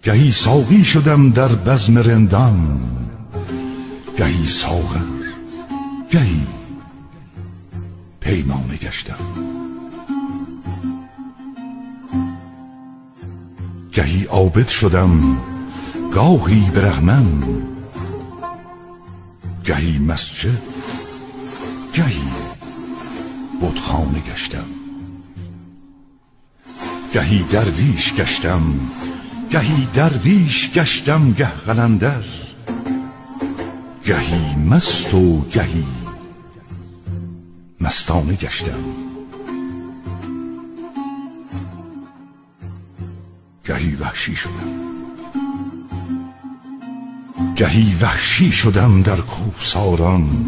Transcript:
گهی ساقی شدم در بزم رندان، گهی ساغر، گهی پیمانه گشتم. گهی عابد شدم گاهی برهمن، گهی مسجد، گهی بتخانه گشتم. گهی درویش گشتم، گهی درویش گشتم، گه قلندر، گهی مست و گهی مستانه گشتم. گهی وحشی شدم، گهی وحشی شدم در کوهساران،